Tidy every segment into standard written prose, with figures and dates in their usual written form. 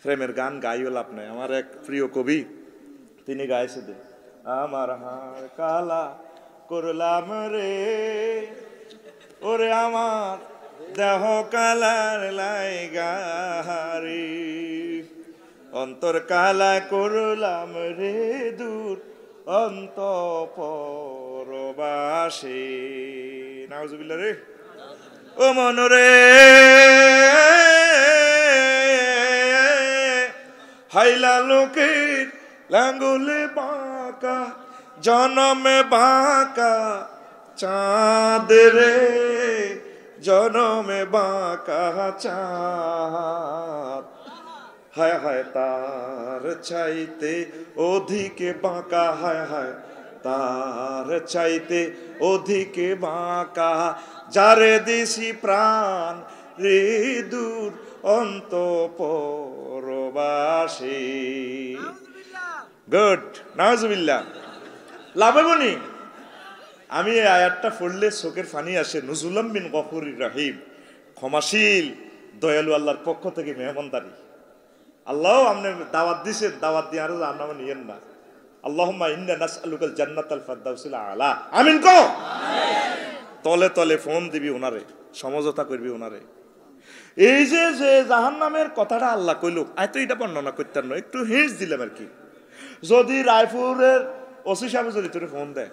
প্রেমের গান গাইও লাভ নাই। আমার এক প্রিয় কবি তিনি গাইছে দে, আমার হাড় কালা করলাম রে, ওরে আমার দেহ কালার লাইগারি, অন্তর কালা করলাম রে দূর অন্তঃপরবাসী। নাউজুবিল্লাহ রে। ও মনরে হাইলা লোকের লাঙ্গুলে বাঁকা, জনমে বাঁকা চাঁদ রে, জনমে বাঁকা চাঁদ, হায় হায় তার চাইতে অধিকে বাঁকা, হায় হায় তার চাইতে অধিকে বাঁকা, যারে দিছি প্রাণ রে দূর অন্তঃপরবাসী। গুড, নাউজুবিল্লাহ। লাভবনি আমি এই আয়াতটা পড়লে চোখের পানি আসে। নুজুলাম বিন গফুরির রহিম, ক্ষমাশীল দয়ালু আল্লাহর পক্ষ থেকে মেহমানদারি। আল্লাহ আপনি দাওয়াত দিছেন, দাওয়াত দিয়ে আরো জাহান্নামে নিয়েন না। আল্লাহুম্মা ইন্না নাসআলুকাল জান্নাতাল ফিরদাউসিল আলা। আমিন কও। তলে তলে ফোন দিবি ওনারে, সমঝোতা করবি ওনারে। এই যে যে জাহান্নামের কথাটা আল্লাহ কইল, আয় তো এটা বর্ণনা করতেন না, একটু হিন্স দিলাম আর কি। যদি রায়পুরের ওসি সাহেব যদি তোরে ফোন দেয়,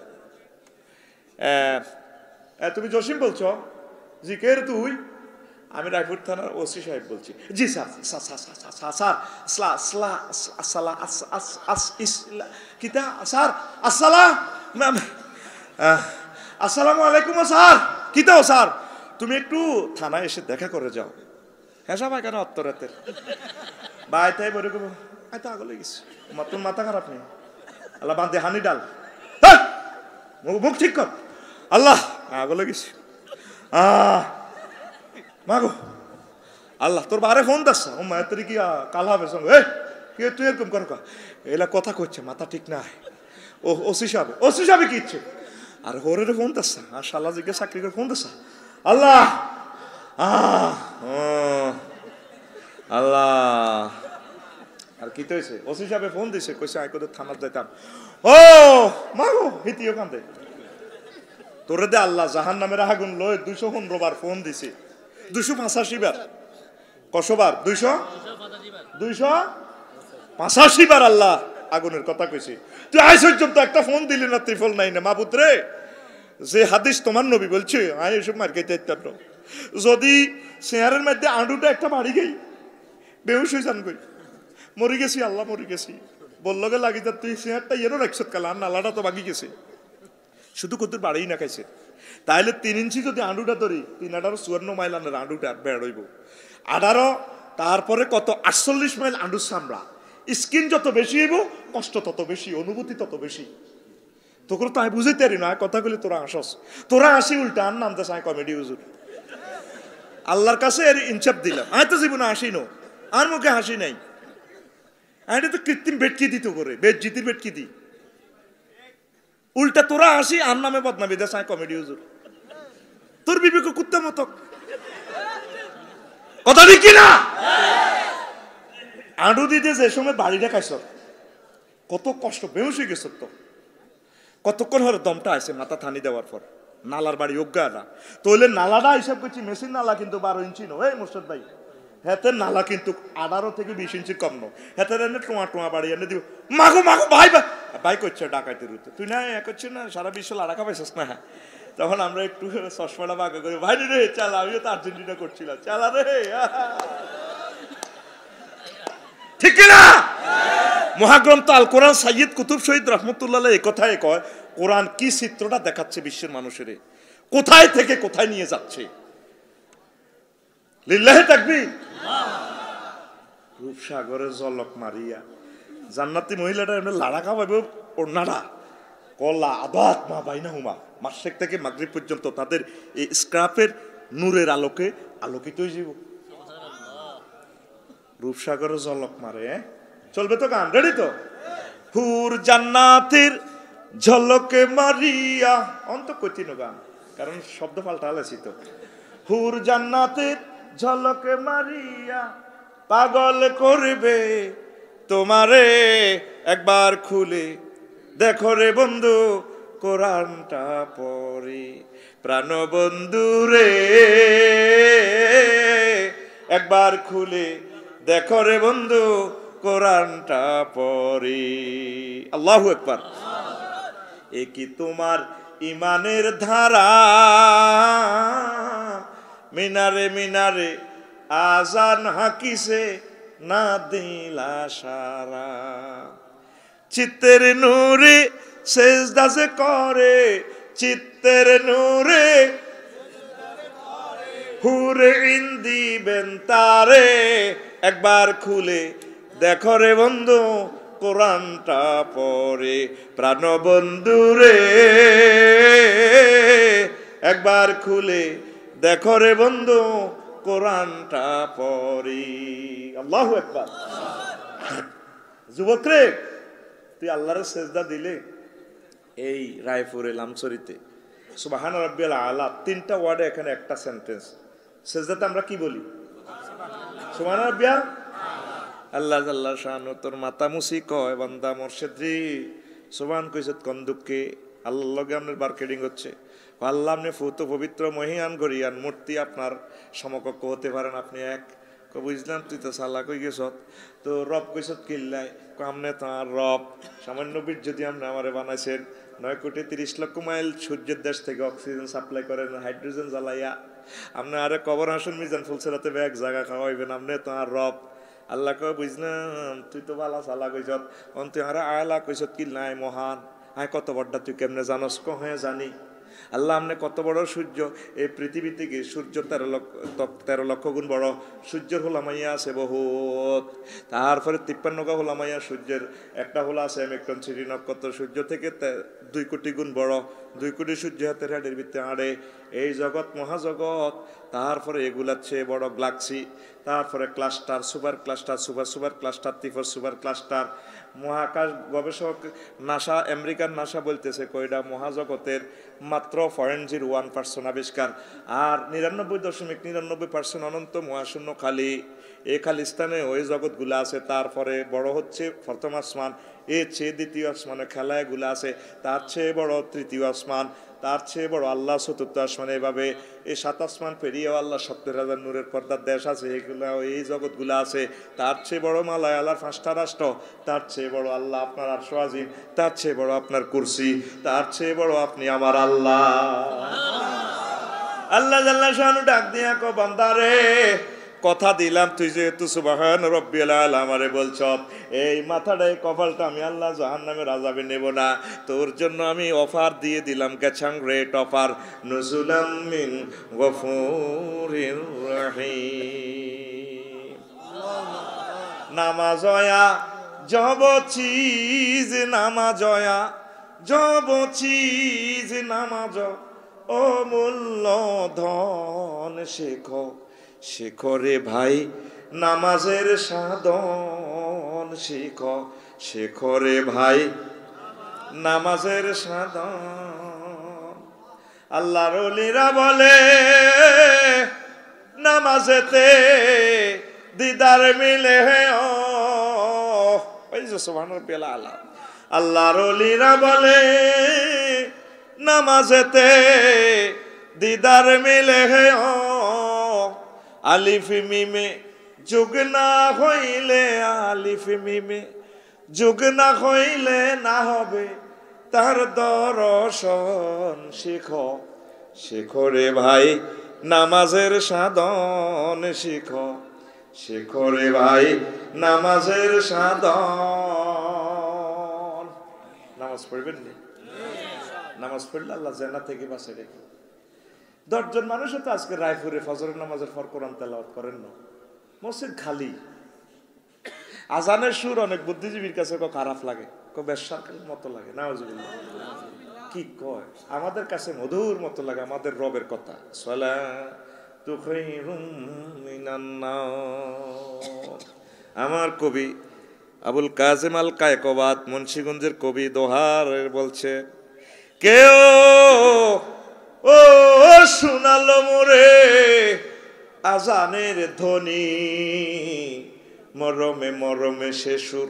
তুমি জসিম বলছো? জি, কে রে তুই? আমি রায়পুর থানার ওসি সাহেব বলছি। জি স্যার, আসসালামু আলাইকুম স্যার। কিতাও স্যার, তুমি একটু থানায় এসে দেখা করে যাও। হ্যাঁ সবাই কেন অত্তরাতের বাই তাই বলে গো, আয় তো আগলে গেছি, তোর মাথা খারাপ নেই? আল্লাহ বান্ধে হানি ডাল, মুখ ঠিক কর। আল্লাহ আগলে গেছি, মাগো আল্লাহ তোর বারে ফোন দাসা ও মায়ের তোর কি কাল হবে সঙ্গে, কি তুই এরকম কর এলা কথা করছে, মাথা ঠিক নাই। ও ওসি সাহেব কি ইচ্ছে? আর হোরের ফোন দাসা, আর শালা জিজ্ঞে চাকরি করে ফোন দাসা। আল্লাহ আল্লাহ আর কি তো হয়েছে? ওসি সাহেব ফোন দিছে, কইছে আয় কোথাও থানার যাইতাম। ও মাগো হিতিও কান্দে তোরে দে আল্লাহ জাহান নামের আগুন লয় 215 বার ফোন দিছে, 285 বার। কশবার? 285 বার আল্লাহ আগুনের কথা কইছে। তুই আজ পর্যন্ত একটা ফোন দিলি না, ত্রিফল নাই না। মাবুদ রে, যে হাদিস তোমার নবী বলছে আয় এসব মার খাইতে ইত্যাদ, যদি চেয়ারের মধ্যে আঁডুটা একটা বাড়ি গেই বেহুশ হয়ে যান কই, মরি গেছি আল্লাহ মরি গেছি বললগে লাগি, যা তুই চেয়ারটা এরও রাখছত কালা, আর নালাটা তো বাকি গেছে, শুধু কত বাড়িই না খাইছে। তাইলে 3 ইঞ্চি যদি আঁডুটা ধরি, 3-18 মাইল আনার আঁডুটা বেড় হইব 18, তারপরে কত 48 মাইল আঁডুর চামড়া। স্কিন যত বেশি হইব কষ্ট তত বেশি, অনুভূতি তত বেশি। তোকে তো আমি বুঝাইতে পারি না কথা বলে, তোরা আসস, তোরা আসি উল্টা আর নাম দেশ কমেডি হুজুর। আল্লাহর কাছে এর ইনসাফ দিলাম, আমি তো জীবনে হাসি নো, আর মুখে হাসি নাই। আমি তো কৃত্রিম বেটকি দিত করে, বেদ জিতির বেটকি দি, উল্টা তোরা আসি আর নামে বদনামি দেশ কমেডি হুজুর। তোর বিবেক কুত্তা মতো কথা দেখি না। আঁডু দিতে যে সময় বাড়িটা খাইছ, কত কষ্ট, বেহুশ হয়ে গেছ তো। কতক্ষণ হলো দমটা আছে মাথা থানি দেওয়ার পর, নালার বাড়ি অজ্ঞা না তৈলে নালাটা হিসাব করছি, মেশিন নালা কিন্তু 12 ইঞ্চি নো। এই মোর্শেদ ভাই, হেতের নালা কিন্তু 18 থেকে 20 ইঞ্চি কম নো। হেতের এনে টোয়া বাড়ি এনে দিব, মাগো ভাই ভাই করছে ডাকাইতে রুতে, তুই না করছিস না সারা বিশ্ব লাড়াকা পাইছিস না। হ্যাঁ, তখন আমরা একটু চশমাটা বাঁকা করি, ভাই রে চাল, আমিও তো আর্জেন্টিনা করছিলাম, চালা রে। ঠিক না? মহাগ্রন্থ আল কোরআন সাইয়্যিদ কুতুব শহীদ রহমতুল্লাহ এই কথাই কয়, কোরআন কি চিত্রটা দেখাচ্ছে বিশ্বের মানুষের, কোথায় থেকে কোথায় নিয়ে যাচ্ছে। লিল্লাহি তাকবীর। রূপসাগরের জলক মারিয়া জান্নাতি মহিলাটা এমনি লাড়াকা পাবে, ওর নাড়া কলা আবাদ মা বাইনা হুমা, মাসেক থেকে মাগরিব পর্যন্ত তাদের এই স্ক্রাফের নূরের আলোকে আলোকিত জীব। রূপসাগরের জলক মারে, চলবে তো গান? রেডি তো? হুর জান্নাতের ঝলকে মারিয়া, অন্ত কঠিন গান, কারণ শব্দ পাল্টা আলাইছি তো। হুর জান্নাতের ঝলকে মারিয়া পাগল করবে তোমারে, একবার খুলে দেখো রে বন্ধু কোরআনটা পড়ে। প্রাণ বন্ধু রে একবার খুলে দেখো রে বন্ধু কোরআনটা পড়ে। আল্লাহু আকবার। এ কি তোমার ইমানের ধারা, মিনারে মিনারে আজান হাকিছে না দিলা সারা। চিত্তের নূরে সেজদা যে করে, চিত্তের নূরে হুরে ইন দিবেন তারে, একবার খুলে দেখো রে বন্ধু কোরআনটা পড়ে। প্রাণ বন্ধু রে একবার খুলে দেখো রে বন্ধু কোরআনটা পড়ে। আল্লাহু আকবার। যুবক রে, তুই আল্লাহর সেজদা দিলে এই রায়পুরে লামচরিতে সুবহান রাব্বিয়াল আলা, 3টা ওয়ার্ডে এখানে একটা সেন্টেন্স। সেজদাতে আমরা কি বলি? সুবহান রাব্বিয়াল আল্লাহ আল্লাহ শানু তোর মাতা মুসি কয় বান্দা মুর্শিদরি সুবহান কইছত কোন দুঃখে আল্লাহর লগে আপনার মার্কেটিং হচ্ছে। আল্লাহ আপনি ফুত পবিত্র মহিয়ান গরিয়ান মূর্তি আপনার সমকক্ষ হতে পারেন, আপনি এক। বুঝলাম তুই তো সাল্লা কই গেছত, তো রব কইছত কিল্লাই আমনে তাঁর রব সামান্য বীর যদি আপনি আমারে বানাইছেন 9,30,00,000 মাইল সূর্যের দেশ থেকে অক্সিজেন সাপ্লাই করেন, হাইড্রোজেন জ্বালাইয়া আপনি আরে কবর আসন মিজান ফুলসেরাতে এক জায়গা খাওয়াইবেন, আপনি তাঁর রব। আল্লাহ কয় বুঝলাম তুই তো বালা সালা কইছত, তুই আরে আয়লা কইছত কি নাই মহান, আয় কত বড়টা তুই কেমনে জানস? হ্যাঁ জানি। আল্লাহ আমনে কত বড় সূর্য, এই পৃথিবী থেকে সূর্য 13 লক্ষ গুণ বড়। সূর্যের হোলামাইয়া আছে বহুত, তারপরে 53 হোলামাইয়া সূর্যের, একটা হোলা আছে মেকটন সিটি নক্ষত্র সূর্য থেকে 2 কোটি গুণ বড়। 2 কোটি সূর্য হাতের হাড়ের ভিতরে আড়ে এই জগৎ মহাজগৎ। তারপরে এগুলার চেয়ে বড় গ্যালাক্সি, তারপরে cluster, super cluster, super super cluster, ত্রিফর সুপার ক্লাস্টার। মহাকাশ গবেষক নাসা, আমেরিকান নাসা বলতেছে কয়টা মহাজগতের মাত্র 0.01% আবিষ্কার, আর 99.99% অনন্ত মহাশূন্য খালি। এই খালি স্থানে ওই জগৎগুলা আছে। তারপরে বড় হচ্ছে প্রথম আসমান, এর চেয়ে দ্বিতীয় আসমানে খেলাগুলো আছে, তার চেয়ে বড় তৃতীয় আসমান, তার চেয়ে বড় আল্লাহ চতুর্থ আসমান। এভাবে এই 7 আসমান পেরিয়েও আল্লাহ 70,000 নূরের পর্দার দেশ আছে, এগুলা এই জগৎগুলো আছে। তার চেয়ে বড় মালায় আল্লাহর 5টা রাষ্ট্র, তার চেয়ে বড় আল্লাহ আপনার আরশ আজিম, তার চেয়ে বড় আপনার কুরসি, তার চেয়ে বড় আপনি আমার আল্লাহ। আল্লাহ জাল্লা শানু ডাক দিয়া কো বান্দারে কথা দিলাম, তুই যেহেতু সুবহান রাব্বিয়াল আলা আমারে বলছ, এই মাথাটাই কপালটা আমি আল্লাহ জাহান্নামের আযাবে নেব না। তোর জন্য আমি অফার দিয়ে দিলাম, গেছাং রেট অফার, নুজুলাম মিন গফুরির রহিম। নামাজয়া জব চিজ, নামাজয়া জব চিজ, নামাজ অমূল্য ধন। শেখো শেখো রে ভাই নামাজের সাধন, শেখো শেখো রে ভাই নামাজের সাধন। আল্লাহর ওলিরা বলে নামাজেতে দিদার মিলে, ওই যে সুবহানাল্লাহ আলা। আল্লাহর ওলিরা বলে নামাজেতে দিদার মিলে, আলিফ মিমে যোগ না হইলে, আলিফ মিমে যোগ না হইলে না হবে তার দর্শন। শেখো শেখো রে ভাই নামাজের সাধন, শেখো শেখো রে ভাই নামাজের সাধন। নামাজ পড়বেন নি? নামাজ পড়লে আল্লাহ জান্নাত থেকে বাঁচে রেখে। 10 জন মানুষও তো আজকে রায়পুরে ফজরের নামাজের পর কোরআন তেলাওয়াত করেন না, মসজিদ খালি। আজানের সুর অনেক বুদ্ধিজীবীর কাছে খারাপ লাগে, বেশ্যার মতো লাগে, নাউজুবিল্লাহ। কি কয়, আমাদের কাছে মধুর মতো লাগে আমাদের রবের কথা। সালাতু খায়রুম মিনান নাওম। আমার কবি আবুল কাজেম আল কায়কবাদ মুন্সিগঞ্জের কবি দোহার বলছে, কেউ ও শোনালো মোরে আজানের ধ্বনি, মরমে মরমে সে সুর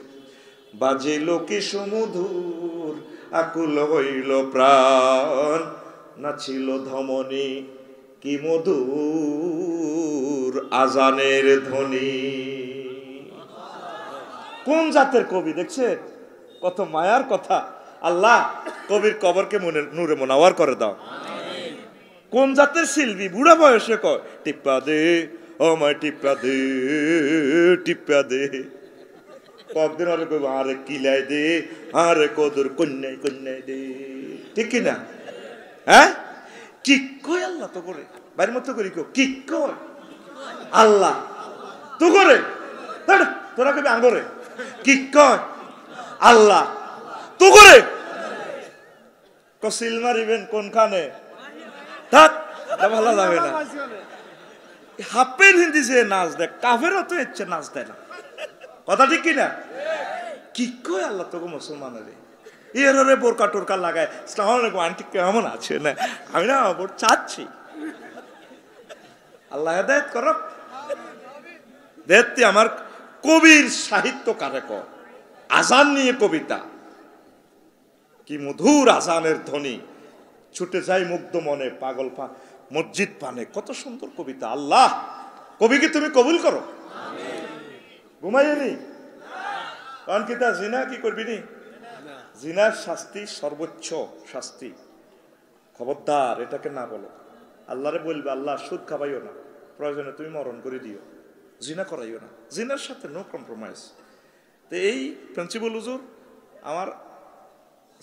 বাজিল কি সুমধুর, আকুল হইল প্রাণ, নাচিল ধমনী কি মধুর আজানের ধ্বনি। কোন জাতের কবি দেখছেন, কত মায়ার কথা। আল্লাহ কবির কবরকে নূরে মুনাওয়ার করে দাও। কোন জাতের শিল্পী, বুড়া বয়সে কয় টিপ্পা দে আমায় টিপ্পা দে টিপ্পা দে। কয়েকদিন আরে কইব আরে কিলাই দে, আরে কদর কন্যাই কন্যাই দে, ঠিক কিনা? হ্যাঁ, কি কয় আল্লাহ তো করে বাইরের মতো করি, কেউ কি কয় আল্লাহ তো করে, তোরা কবি আঙ্গরে কি কয় আল্লাহ তো করে। কসিল মারিবেন কোনখানে, থাক ভালো যাবে না। হাফের হিন্দি যে নাচ দেয়, কাফেরও তো ইচ্ছে নাচ দেয় না, কথা ঠিক কিনা? কি কয় আল্লাহ তোকে মুসলমানের এর বোরকা টোরকা লাগায়, আন্টি কেমন আছে না, আমি না ওর চাচ্ছি আল্লাহ হেদায়েত করো। দেখতে আমার কবির সাহিত্য কারে ক, আজান নিয়ে কবিতা, কি মধুর আজানের ধ্বনি, ছুটে যাই মুগ্ধ মনে পাগল মসজিদ পানে, কত সুন্দর কবিতা। আল্লাহ কবিকে তুমি কবুল করো। ঘুমাইনি কারণ কি তা জিনা কি করবি নি, জিনার শাস্তি সর্বোচ্চ শাস্তি, খবরদার এটাকে না বলো। আল্লাহরে বলবে আল্লাহ সুদ খাবাইও না, প্রয়োজনে তুমি মরণ করে দিও, জিনা করাইও না, জিনার সাথে নো কম্প্রোমাইজ। তো এই প্রিন্সিপাল হুজুর আমার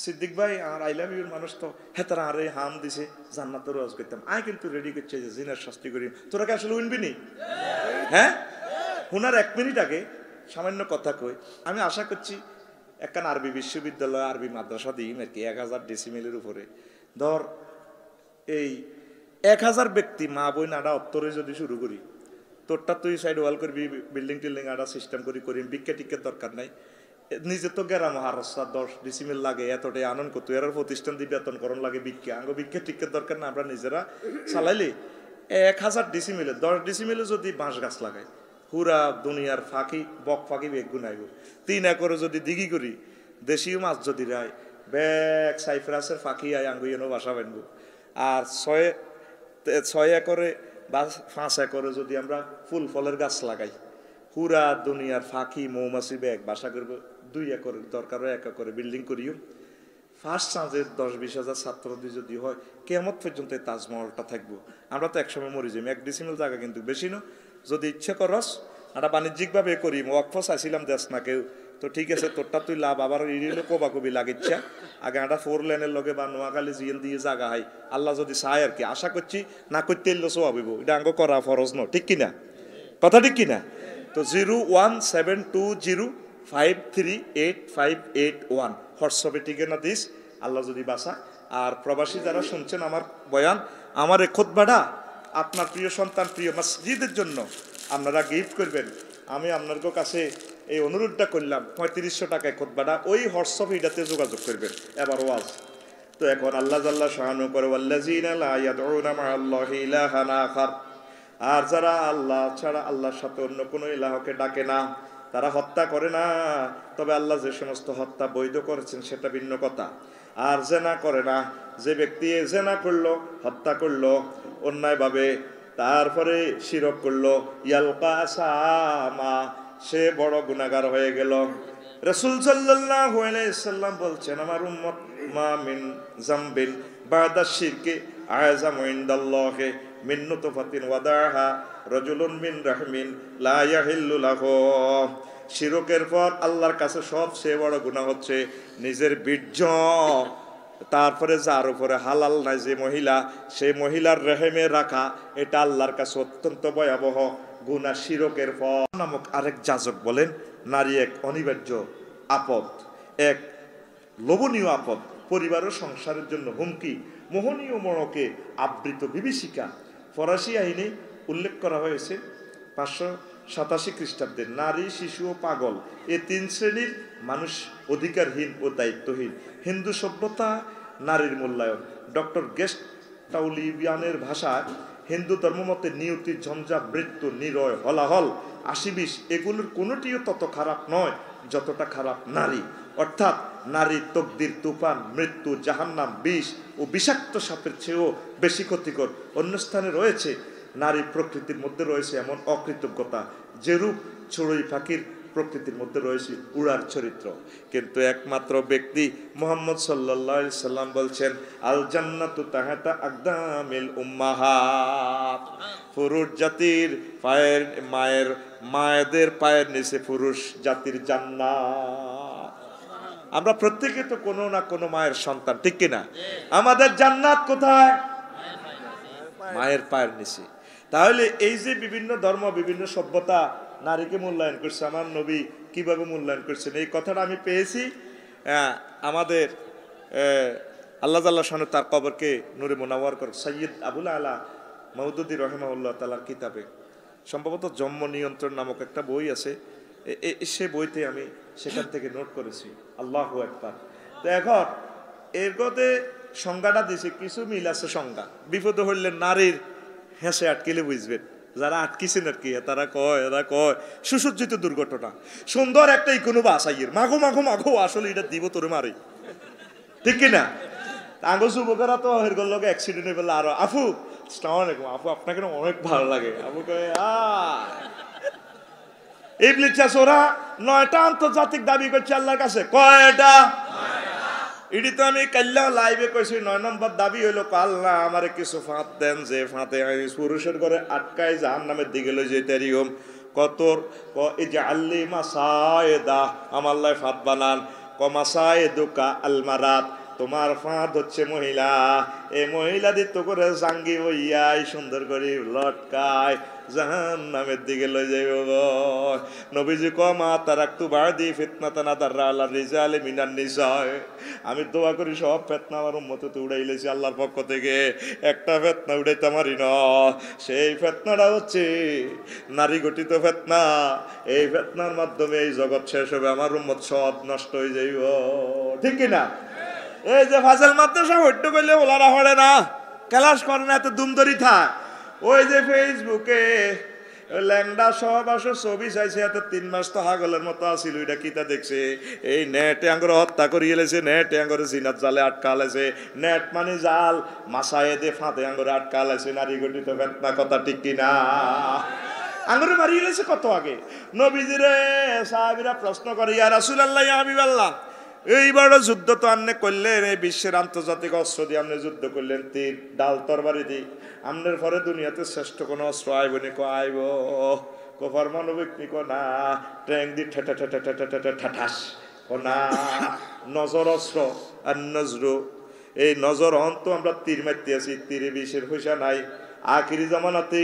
সিদ্দিক ভাই আর আই লাভ ইউর মানুষ তো হ্যাঁ, তারা আরে হাম দিছে জান্নাতের ওয়াজ করতাম, আয় কিন্তু রেডি করছে যে জিনার শাস্তি করি। তোরা কি আসলে উইনবি নি? হ্যাঁ, হুনার 1 মিনিট আগে সামান্য কথা কই, আমি আশা করছি একখান আরবি বিশ্ববিদ্যালয় আরবি মাদ্রাসা দিই আর কি 1000 ডেসিমেলের উপরে ধর, এই 1000 ব্যক্তি মা বই নাড়া অত্তরে যদি শুরু করি, তোরটা তুই সাইড ওয়াল করবি, বিল্ডিং টিল্ডিং আড়া সিস্টেম করি ভিক্ষা টিক্ষের দরকার নাই, নিজে তো গেরাম হারসা 10 ডিসিমেল লাগে, এতটাই আনন্দ করতো, এর প্রতিষ্ঠান দিয়ে বেতন করণ লাগে, ভিক্ষা টিক্ষের দরকার না, আমরা নিজেরা চালাইলে 1000 ডিসিমেলে 10 ডিসিমেলে যদি বাঁশ গাছ লাগাই, পুরা দুনিয়ার ফাঁকি বক ফাঁকি বেগুন আইব। 3 একরে যদি দিঘি করি, দেশীয় মাছ যদি রায় ব্যাগ সাইফ্রাসের ফাঁকি আয় আঙ্গুইয়েনও বাসা বানবো। আর 6 একরে বা 5 একরে যদি আমরা ফুল ফলের গাছ লাগাই, পুরা দুনিয়ার ফাঁকি মৌমাছি ব্যাগ বাসা করবো। 2 একর দরকার হয়, 1 একরে বিল্ডিং করিও। ফার্স্ট চান্সের 10-20 হাজার ছাত্র যদি হয়, কেমন পর্যন্ত তাজমহলটা থাকবো। আমরা তো একসময় মরি যাই, 1 ডিসিমেল জায়গা কিন্তু বেশি না। যদি ইচ্ছে করস আমরা বাণিজ্যিকভাবে করি, ওয়াকফ চাইছিলাম দেশ না কেউ, তো ঠিক আছে তোরটা তুই লাভ, আবার ইরিলে কবা কবি লাগিচ্ছা আগে একটা 4 লেনের লগে বা নোয়াখালী জিএল দিয়ে জায়গা হয়, আল্লাহ যদি চায় আর কি। আশা করছি না করতে এলে সোয়াবিব, এটা আঙ্গ করা ফরজ ন, ঠিক কিনা? কথা ঠিক কিনা? তো 01720538581 হোয়াটসঅ্যাপে ঠিকানা দিস, আল্লাহ যদি বাসা। আর প্রবাসী যারা শুনছেন আমার বয়ান, আমার এই খুতবাটা আপনার প্রিয় সন্তান প্রিয় মসজিদের জন্য আপনারা গিফট করবেন। আমি আপনার কাছে এই অনুরোধটা করলাম, 3500 টাকায় খুতবাটা ওই হোয়াটসঅ্যাপ এটাতে যোগাযোগ করবেন। এবার ওয়াজ তো এখন আল্লাহ জাল্লা শাহানু করে, ওয়াল্লাযীনা লা ইয়াদউনা মা'আল্লাহি ইলাহান আখার, আর যারা আল্লাহ ছাড়া আল্লাহর সাথে অন্য কোনো ইলাহকে ডাকে না, তারা হত্যা করে না। তবে আল্লাহ যে সমস্ত হত্যা বৈধ করেছেন সেটা ভিন্ন কথা। আর জেনা করে না, যে ব্যক্তি জেনা করলো, হত্যা করলো অন্যায়ভাবে, তারপরে শিরক করলো, ইয়ালকা আসামা, সে বড় গুনাহগার হয়ে গেল। রাসূল সাল্লাল্লাহু আলাইহি সাল্লাম বলছেন, আমার উম্মত মা মিন যামবিন বাদা শিরকি আযামু ইনদাল্লাহি মিন নুতফাতিন ওয়াদাহা রাজুলুন মিন রাহমিন লা ইয়াহিল্লু লাহু। শিরকের পর আল্লাহর কাছে সবচেয়ে বড় গুনাহ হচ্ছে নিজের বীর্য, তারপরে যার উপরে হালাল নাই যে মহিলা, সেই মহিলার রেহেমে রাখা, এটা আল্লাহর কাছে অত্যন্ত ভয়াবহ গুনাহ। শিরকের পর নামক আরেক যাজক বলেন, নারী এক অনিবার্য আপদ, এক লোভনীয় আপদ, পরিবার ও সংসারের জন্য হুমকি, মোহনীয় মনকে আবৃত বিভীষিকা। ফরাসি আইনে উল্লেখ করা হয়েছে 587 খ্রিস্টাব্দে, নারী, শিশু ও পাগল এ 3 শ্রেণীর মানুষ অধিকারহীন ও দায়িত্বহীন। হিন্দু সভ্যতা নারীর মূল্যায়ন। ডক্টর গেস্ট টাউলিবিয়ানের ভাষায় হিন্দু ধর্মমতে নিয়তি, ঝঞ্ঝা, মৃত্যু, নিরয়, হলাহল 80-20 এগুলোর কোনোটিও তত খারাপ নয় যতটা খারাপ নারী। অর্থাৎ নারীর তকদির, তুফান, মৃত্যু, জাহান্নাম, বিষ ও বিষাক্ত সাপের চেয়েও বেশি ক্ষতিকর। অন্য স্থানে রয়েছে নারীর প্রকৃতির মধ্যে রয়েছে এমন অকৃতজ্ঞতা, যেরূপ চড়ুই পাখির প্রকৃতির মধ্যে রয়েছে উড়ার চরিত্র। কিন্তু একমাত্র ব্যক্তি মুহাম্মদ সাল্লাল্লাহু আলাইহি সাল্লাম বলছেন, আল জান্নাতু তাহাতা আকদামিল উম্মাহাত। পুরুষ জাতির পায়ের মায়েদের পায়ের নিচে পুরুষ জাতির জান্নাত। আমরা প্রত্যেকে তো কোনো না কোনো মায়ের সন্তান, ঠিক কিনা? আমাদের জান্নাত কোথায়? মায়ের পায়ের নিচে। তাহলে এই যে বিভিন্ন ধর্ম, বিভিন্ন সভ্যতা নারীকে মূল্যায়ন করছে, আমার নবী কিভাবে মূল্যায়ন করছেন এই কথাটা আমি পেয়েছি আমাদের আল্লাহ তাআলা শানে তার কবরকে নূরে মুনাওয়ার কর সৈয়দ আবুল আলা মওদুদী রাহিমাহুল্লাহ তাআলার কিতাবে, সম্ভবত জন্ম নিয়ন্ত্রণ নামক একটা বই আছে, সে বইতে আমি সেখান থেকে নোট করেছি। আল্লাহু আকবার। তো এখন এর কথা সংজ্ঞাটা দিছে, কিছু মিল আছে সংজ্ঞা। বিপদ হইলে নারীর হেসে আটকিলে বুঝবেন, যারা আটকিছেন আর কি, এরা কয় সুসজ্জিত দুর্ঘটনা, সুন্দর একটা ইকোনো বাসাইয়ের মাগো মাগো মাগো, আসলে এটা দিব তোরে মারি, ঠিক কিনা? আঙ্গো যুবকেরা তো এর লগে অ্যাক্সিডেন্ট হয়ে পেলে আরো, আপু আসসালামু আলাইকুম, আপু আপনাকে অনেক ভালো লাগে, আপু কয়ে ইবলিস ওরা 9টা আন্তর্জাতিক দাবি করছে আল্লাহর কাছে। কয়টা? এটি তো আমি কাল্লা লাইভে কইছি। 9 নম্বর দাবি হইলো, আল্লাহ আমারে কিছু ফাঁদ দেন, যে ফাঁদে আমি পুরুষের ঘরে আটকাই জাহান্নামের দিকে লই যেতে রিয়ম কতর এই যে আল্লি মাসায়েদা, আমার লাই ফাঁদ বানান। মাসায়েদুকা আলমারাত, তোমার ফাঁদ হচ্ছে মহিলা, এই মহিলা দিত করে জাঙ্গি বইয়াই সুন্দর করে লটকায় জাহান্নামের দিকে লই যাইব। নবীজি কমা তারাকতু বাদি ফিতনাতানা দাররা আলা রিজালি মিনান নিসায়। আমি দোয়া করি সব ফিতনা আমার উম্মতে উড়াইলেছি আল্লাহর পক্ষ থেকে, একটা ফিতনা উড়াইতে পারি না। সেই ফিতনাটা হচ্ছে নারী গঠিত ফিতনা। এই ফিতনার মাধ্যমে এই জগৎ শেষ হবে, আমার উম্মত সব নষ্ট হয়ে যাইব, ঠিক কি না? এই যে ফাজল মাদ্রাসা হইতে কইলে ওলারা হড়ে না, ক্লাস করে না, এত দুমদরি থাক। ওই যে ফেসবুকে ল্যাংডা সব আসো ছবি চাইছে, এত 3 মাস তো হাগলের মতো আসিল, এটা কিতা দেখছে? এই নেটে আঙ্গরে হত্যা করিয়ে লেছে, নেটে আঙ্গরে জিনাত জালে আটকা লেছে। নেট মানে জাল, মাসায়ে দে ফাঁদে আঙ্গরে আটকা লেছে। নারী গঠিত ফিতনা, কথা ঠিক কিনা? আঙ্গরে মারিয়ে লেছে কত আগে। নবীজিরে সাহাবীরা প্রশ্ন করে, ইয়া রাসূলুল্লাহ, ইয়া হাবিবাল্লাহ, এইবার যুদ্ধ তো আপনি করলেন, এই বিশ্বের আন্তর্জাতিক অস্ত্র দিয়ে আপনি যুদ্ধ করলেন, তীর ডাল তরবারি দিয়ে, আপনার পরে দুনিয়াতে শ্রেষ্ঠ কোন অস্ত্র আইব নি? আইব পারমাণবিক নি? না ট্যাঙ্ক দিয়ে ঠেটা ঠেটা ঠেটা ঠেটা ঠাঠাস না নজর অস্ত্র। আর নজরু, এই নজর অন্ত আমরা তীর মারতে আছি, তীরে বিষের পয়সা নাই। আখিরি জামানাতে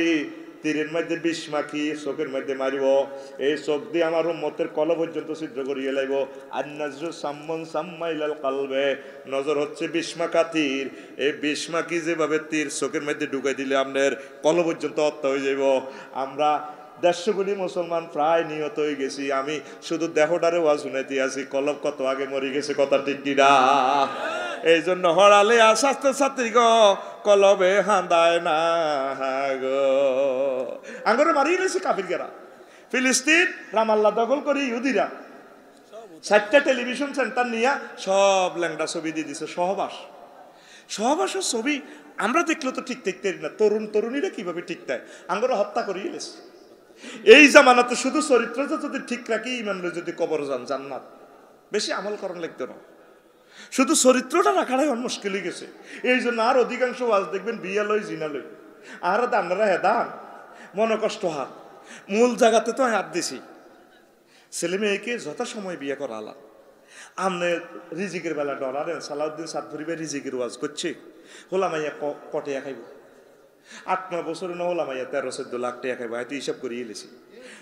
তীরের মধ্যে বিষ মাখি চোখের মধ্যে মারিব, এই চোখ দিয়ে আমার উম্মতের কল পর্যন্ত ছিদ্র করিয়ে লাইব। আর নজরু সাম্মন সাম্মাইলাল কালবে, নজর হচ্ছে বিষ মাখা তীর। এই বিষ মাখি যেভাবে তীর চোখের মধ্যে ঢুকাই দিলে আপনার কল পর্যন্ত হত্যা হয়ে যাইব। আমরা 150 কোটি মুসলমান প্রায় নিহত হয়ে গেছি, আমি শুধু দেহটারে ওয়াজ শুনাইতে আছি, কলব কত আগে মরে গেছে, কথা ঠিক কিনা? এই জন্য হরালে আস্তে ছাত্রী গো কলবে হাঁদায় না গো। আঙ্গরে মারিয়ে গেছে কাফির গেরা। ফিলিস্তিন রামাল্লাহ দখল করে ইহুদিরা 4টা টেলিভিশন সেন্টার নিয়ে সব ল্যাংডা ছবি দিয়ে দিছে। সহবাসের ছবি আমরা দেখলে তো ঠিক দেখতে না, তরুণীরা কিভাবে ঠিক দেয়, আঙ্গরে হত্যা করিয়ে গেছে। এই জামানাতে শুধু চরিত্রটা যদি ঠিক রাখি, ইমানরে যদি কবর যান জান্নাত, বেশি আমল করার লাগতো না, শুধু চরিত্রটা রাখাটাই অনেক মুশকিল হয়ে গেছে। এই জন্য আর অধিকাংশ ওয়াজ দেখবেন বিয়া লই জিনা লই, আর দান্নারা হেদান মনে কষ্ট হাত, মূল জায়গাতে তো হাত দিছি। ছেলে মেয়েকে যথাসময় বিয়ে করা আলা। আমনে রিজিকের বেলা ডরারেন, সালাউদ্দিন সাতভরি ভাই রিজিকের ওয়াজ করছে, হোলামাইয়া কটিয়া খাইব, 8-9 বছর না হোলামাইয়া 13-14 লাখ টাকা খাইব, হয়তো হিসাব করিয়ে এলেছি।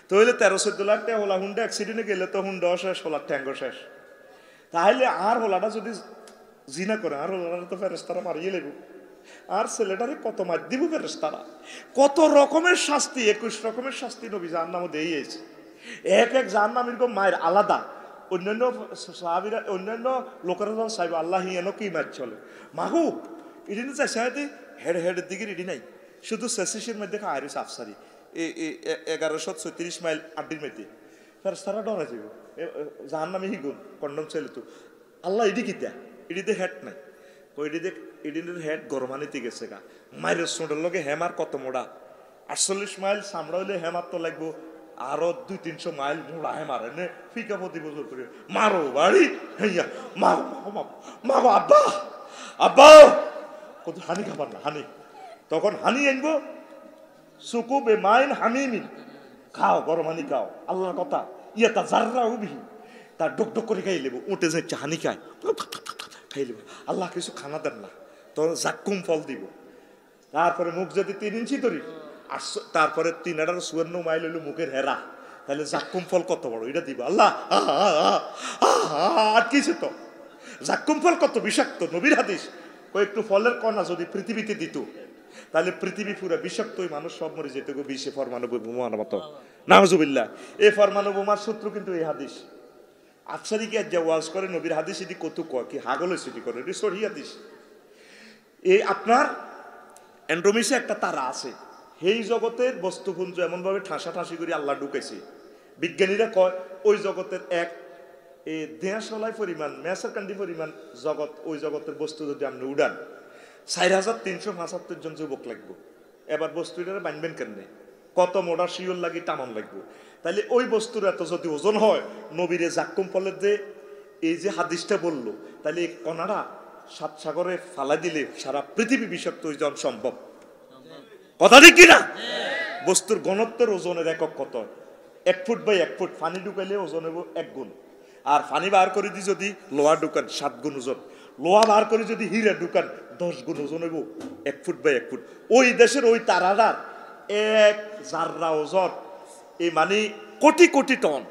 তো হইলে 13-14 লাখ টাকা হোলা হুন্ডা অ্যাক্সিডেন্টে গেলে তো হুন্ডাও শেষ, হোলার ট্যাঙ্গও শেষ। তাহলে আর হোলাটা যদি জিনা করে, আর হোলাটা তো ফেরেশতারা মারিয়ে লেব, আর ছেলেটারে কত মার দিব ফেরেশতারা, কত রকমের শাস্তি, 21 রকমের শাস্তি নবী জাহান্নামে দিয়েছে। এক জাহান্নাম এরকম মায়ের আলাদা। অন্যান্য সাহাবীরা, অন্যান্য লোকেরা যখন চাইব আল্লাহ এনো কি মার চলে মাহু ইডি চাইছে, হেডের দিকে ইডি নাই, শুধু সেসিসের মধ্যে আইরিস আফসারি, 1136 মাইল আড্ডির মেতে ফেরেশতারা ডরা যাব জাহান্নামে হিগুন কন্ডম ছেলে তো আল্লাহ ইডি কিতা ইডিতে হেড নাই কইডিতে ইডিনের হেড গরমানিতে গেছে গা মাইরের সোডের লগে হেমার কত মোড়া 48 মাইল সামরা হইলে হেমার তো লাগবো আরো 200-300 মাইল মোড়া হেমার এনে ফিকা প্রতি বছর করে মারো বাড়ি হইয়া মাগো মাগো মাগো আব্বা আব্বা কত হানি খাবার না হানি তখন হানি আনবো সুকু বে মাইন হামিমিন খাও গরম হানি খাও আল্লাহর কথা ইয়া জাররা উবি তার ডক ডক করে খাই লেবো উঠে যাচ্ছে হানি খায় খাই লেবো আল্লাহ কিছু খানা দেন না তখন জাক্কুম ফল দিব তারপরে মুখ যদি 3 ইঞ্চি ধরি আর তারপরে 3.54 মাইল হইলো মুখের হেরা তাহলে জাক্কুম ফল কত বড় এটা দিব আল্লাহ আর কিছু তো জাক্কুম ফল কত বিষাক্ত নবীর হাদিস কয়েকটু ফলের কণা যদি পৃথিবীতে দিত তাহলে পৃথিবী পুরো বিষাক্ত ওই মানুষ সব মরে যেত গো বিষে পরমাণু বোমার মতো নাউজুবিল্লাহ এই পরমাণু বোমার সূত্র কিন্তু এই হাদিস আফসারি কি আজ ওয়াজ করে নবীর হাদিস এটি কত কয় কি হাগল সেটি করে এটি সহি হাদিস এই আপনার এন্ড্রোমিসে একটা তারা আছে এই জগতের বস্তুপুঞ্জ এমন ভাবে ঠাসি করে আল্লাহ ঢুকেছে বিজ্ঞানীরা কয় ওই জগতের এক এই দেহাশলাই পরিমাণ মেসার কান্ডি পরিমাণ জগৎ ওই জগতের বস্তু যদি আপনি উড়ান 4375 জন যুবক লাগবে এবার বস্তুটা বানবেন কেন কত মোটা শিওর লাগি টানন লাগবে তাহলে ওই বস্তুর এত যদি ওজন হয় নবীরে জাক্কুম ফলের যে এই যে হাদিসটা বললো তাহলে এই কণাটা 7 সাগরে ফালা দিলে সারা পৃথিবী বিষাক্ত ওজন সম্ভব কথা ঠিক কিনা বস্তুর ঘনত্বের ওজনের একক কত 1 ফুট বাই 1 ফুট পানি ঢুকাইলে ওজন হইব 1 গুণ আর পানি বার করে দি যদি লোহা ঢুকান 7 গুণ ওজন লোহা বার করে যদি হীরা ঢুকান 10 গুণ ওজন হইব 1 ফুট বাই 1 ফুট ওই দেশের ওই তারার এক জাররা ওজন এই মানে কোটি কোটি টন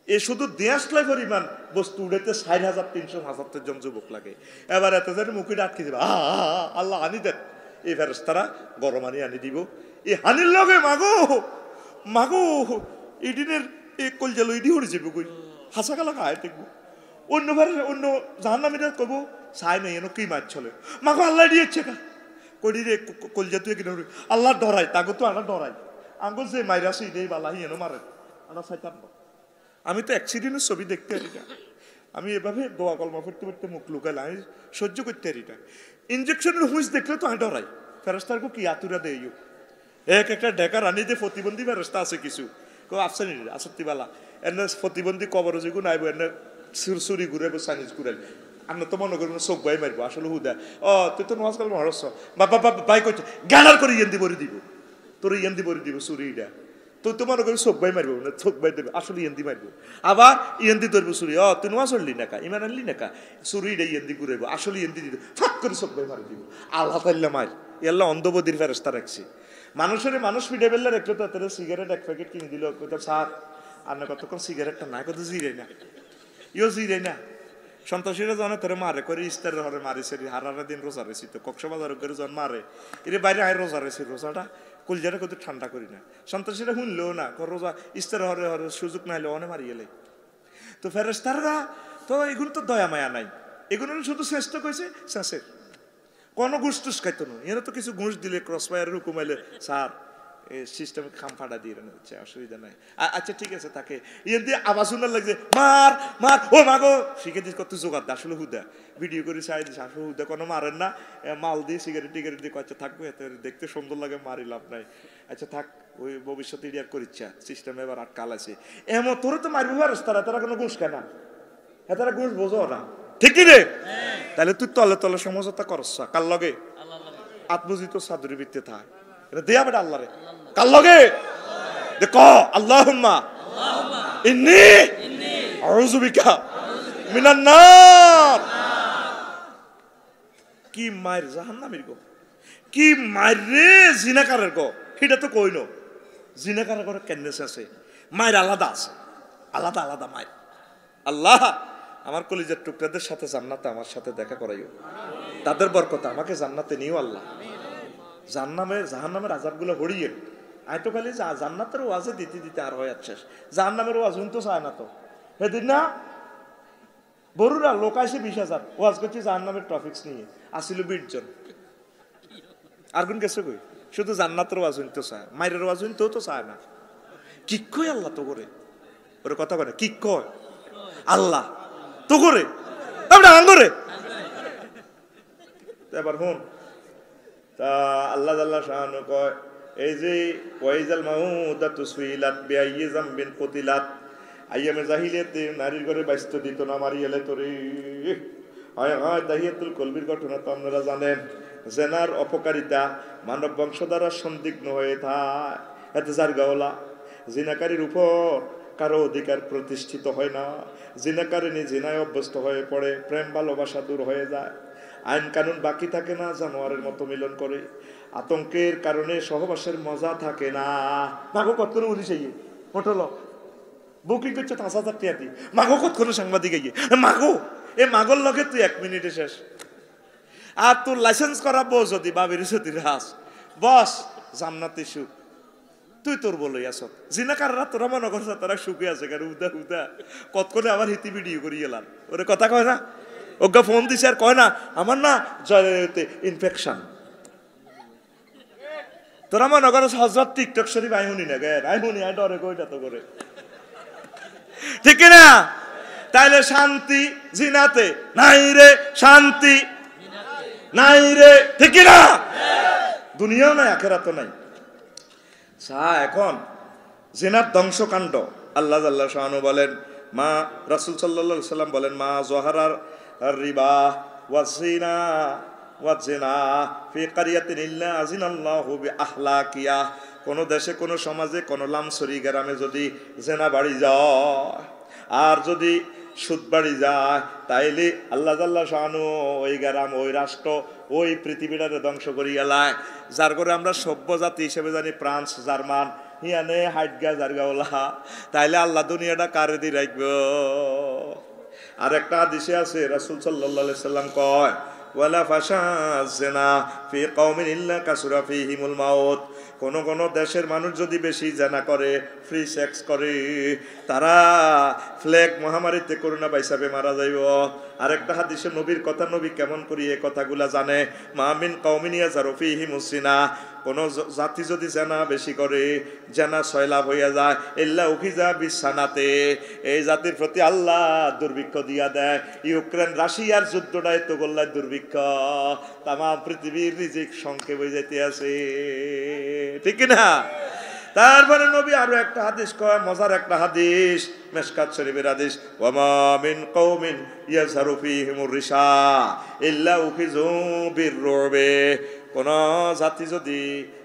এ শুধু দেশলাই পরিমাণ বস্তু উড়াইতে 4375 জন যুবক লাগে এবার এত জন মুখে আটকে দিবে আল্লাহ আনি দেন এই ফেরেশতারা গরম আনি আনি দিব এই হানির লগে মাগো মাগো ইডিনের এই কলজালো ইডি হরে যাবে কই হাসা গালা খায় দেখবো অন্য অন্য জাহান্নামীরা কইব চাই নাই এনো কি মাছ চলে মাগো আল্লাহ দিয়েছে কা কইডি রে কলজা তুই কিনা আল্লাহ ডরাই তাগো তো আনা ডরাই আঙ্গুল যে মাইরাছি দেই বালাহি এনো মারে আনা শয়তান আমি তো অ্যাক্সিডেন্টের ছবি দেখতে পারি না আমি এভাবে দোয়া কলমা পড়তে পড়তে মুখ লুকালে আমি সহ্য করতে পারি না ইঞ্জেকশনের হুঁশ দেখলে তো আমি ডরাই ফেরেশতারকে কি আতুরা দেই একটা ঢেকা রানিতে প্রতিবন্ধী ফেরেশতা আছে কিছু কেউ আফসানি আসত্তিবালা এনে প্রতিবন্ধী কবর যেগুলো আইব এনে সুরসুরি ঘুরাইব চাইনিজ ঘুরাইব আমরা তো মনে করবো চোখ বাই মারবো আসলে হুদা তুই তো নমাজ কাল মরস বাবা বাই করছে গানার করে ইয়েন্দি ভরে দিব তোর ইয়েন্দি ভরে দিব চুরিটা তুই তো মনে করি চোখ বাই মারবো না চোখ বাই দেবে আসলে ইয়েন্দি মারবো আবার ইয়েন্দি ধরবো চুরি তুই নমাজ হলি নাকা ইমান আনলি নাকা চুরিটা ইয়েন্দি ঘুরাইবো আসলে ইয়েন্দি দিত ফাট করে চোখ বাই মারি দিব আল্লাহ তাল্লা মার এল্লা অন্ধবদির ফেরেস্তা রাখছি মানুষের মানুষ পিঠে বেললে রেখলো তো তাদের সিগারেট 1 প্যাকেট কিনে দিল স্যার আর না কতক্ষণ সিগারেটটা না কত জিরাই না ইও জিরাই না সন্ত্রাসীরা জানে তোরে মারে করে ইস্তারের হরে মারিছে হারারা দিন রোজা রেছি তো কক্সবাজার করে জন মারে এর বাইরে আয় রোজা রেছি রোজাটা কুলজাটা কত ঠান্ডা করি না সন্ত্রাসীরা শুনলেও না রোজা ইস্তারের হরে হরে সুযোগ না হলে অনে মারি গেলে তো ফেরেশতারা তো এগুলো তো দয়া মায়া নাই এগুলো শুধু শ্রেষ্ঠ কইছে শেষের কোনো ঘুষ টুস খাইতো না এরা তো কিছু ঘুষ দিলে ক্রস ফায়ারের হুকুম আইলে স্যার সিস্টেমে খাম ফাটা দিয়ে হচ্ছে অসুবিধা নাই আচ্ছা ঠিক আছে তাকে ইয়ে দিয়ে আবার শুনার লাগছে মার মার ও মাগো শিখে দিস কত জোগাড় আসলে হুদা ভিডিও করে চাই দিস আসলে হুদা কোনো মারেন না মাল দিয়ে সিগারেট টিগারেট দিয়ে আচ্ছা থাকবো এত দেখতে সুন্দর লাগে মারি লাভ নাই আচ্ছা থাক ওই ভবিষ্যতে ইডিয়ার করিচ্ছা সিস্টেমে এবার আটকাল আছে এমন তোরা তো মারবি পারস তারা কোনো ঘুষ খায় না তারা ঘুষ বোঝো না ঠিক রে তাহলে তুই তলে তলে সমঝোতা করছ কার লগে আত্মজিত সাদুরি ভিত্তি থাক এটা দেয়া বেটা আল্লাহ রে কার লগে দেখ আল্লাহুম্মা ইন্নী আউযু বিকা মিনান নার কি মার জাহান্নামের গো কি মার রে জিনাকারের গো এটা তো কইনো জিনাকারের করে কেন্দ্রে আছে মায়ের আলাদা আছে আলাদা আলাদা মায়ের আল্লাহ আমার কলিজার টুকরাদের সাথে জান্নাতে আমার সাথে দেখা করাইও তাদের বরকতে আমাকে জান্নাতে নিও আল্লাহ জাহান্নামের আযাবগুলো হরিয়ে আয় তো খালি জান্নাতের ওয়াজে দিতে দিতে আর হয়ে যাচ্ছে জাহান্নামের ওয়াজ তো চায় না তো সেদিন না বড়ুরা লোক আসে 20,000 ওয়াজ করছে জাহান্নামের টপিকস নিয়ে আসিল 20 জন আর কোন গেছে কই শুধু জান্নাতের ওয়াজ শুনতে চায়, মায়ের ওয়াজ শুনতেও তো চায় না। কি কয় আল্লাহ তো করে, ওর কথা বলে কি কয় আল্লাহ তো করে আঙ্গরে। এবার হুন তা আল্লাহ আল্লাহ শাহানু কয় এই যে ওয়াইজাল মাউদাতু সুইলাত বিআইয়ি যামবিন কুতিলাত, আইয়ামে জাহিলিয়াতে নারীর ঘরে বাইস্ত দিত না, মারিয়ালে তোরে। হয় হয় দাহিয়াতুল কলবির ঘটনা তো আপনারা জানেন। জেনার অপকারিতা মানব বংশ দ্বারা সন্দিগ্ধ হয়ে থাকে, এতে জারগাওলা জিনাকারীর উপর কারো অধিকার প্রতিষ্ঠিত হয় না। জিনাকারিনী জিনায় অভ্যস্ত হয়ে পড়ে, প্রেম ভালোবাসা দূর হয়ে যায়, আইন কানুন বাকি থাকে না, জানোয়ারের মতো মিলন করে। আতঙ্কের কারণে সহবাসের মজা থাকে না। মাগো কত করে উলিশ হোটেল বুকিং করছে 5,000 টাকা দি, মাগো কত করে সাংবাদিক গিয়ে মাগো এ মাগর লগে তুই 1 মিনিটে শেষ। আর তোর লাইসেন্স করাবো যদি বাবির যদি রাস বস জান্নাতি সুখ, তুই তোর বলই আস। জিনাকাররা তোরা মনে করছ তারা সুখে আছে, কারণ উদা উদা কত করে আবার হিতি ভিডিও করি এলাম, ওরে কথা কয় না, ওগা ফোন দিছে আর কয় না আমার না জয়তে ইনফেকশন। তোরা মনে করো হজরত টিকটক শরীফ আইহুনি না গে, আইহুনি আই ডরে কইটা তো করে, ঠিক না? তাইলে শান্তি জিনাতে নাই রে, শান্তি নাই রে, ঠিক না? দুনিয়াও নাই আখেরাতও নাই। এখন জিনার ধ্বংসকাণ্ড আল্লাহ আল্লাহ শাহানু বলেন, মা রাসূল সাল্লাল্লাহু আলাইহি সাল্লাম বলেন, মা জহারার রিবা ওয়াজিনা ওয়াজিনা ফি কারিয়াতিন ইল্লা আযিনাল্লাহু বিআহলাকিয়া। কোন দেশে কোন সমাজে কোন লামসরি গ্রামে যদি জেনা বাড়ি যায় আর যদি সুদ বাড়ি যায়, তাইলে আল্লাহ আল্লাহ শাহানু ওই গ্রাম ওই রাষ্ট্র ওই পৃথিবীটারে ধ্বংস করি গেলায়। যার করে আমরা সভ্য জাতি হিসেবে জানি ফ্রান্স জার্মান হিয়ানে হাইটগা জারগাওলা, তাইলে আল্লাহ দুনিয়াটা কারে দি রাখব। আর একটা হাদিসে আছে রাসূল সাল্লাল্লাহু আলাইহি সাল্লাম কয়, ওয়ালা ফাশাযনা ফি কওমিন ইল্লা কাসুরা ফীহিমুল মাউত। কোন কোন দেশের মানুষ যদি বেশি জানা করে, ফ্রি সেক্স করে, তারা ফ্লেগ মহামারীতে করোনা হিসাবে মারা যাইব। আরেকটা হাদিসে নবীর কথা, নবী কেমন করি এই কথাগুলা জানে, মা মিন কওমিন ইয়াযারু ফীহিমুস সিনা। কোন জাতি যদি জানা বেশি করে, জানা সয়লাভ হইয়া যায়, ইল্লা উখিজা বিসানাতে, এই জাতির প্রতি আল্লাহ দুর্ভিক্ষ দিয়া দেয়। ইউক্রেন রাশিয়ার যুদ্ধটাই তো গোল্লায় দুর্ভিক্ষ, তাম পৃথিবীর রিজিক সংক্ষেপ হয়ে যেতে আছে, ঠিক না? তারপরে নবী আরো একটা হাদিস কয়, মজার একটা হাদিস, মিশকাত শরীফের হাদিস, ওয়ামা মিন কওমিন ইয়াযহারু ফীহিমুর রিশা ইল্লা উখিযু বিররুবে। কোন জাতি যদি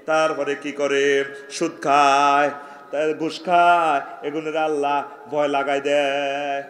তারপরে কি করে, সুদ খায়, ঘুষ খায়, এগুলোর আল্লাহ ভয় লাগাই দেয়।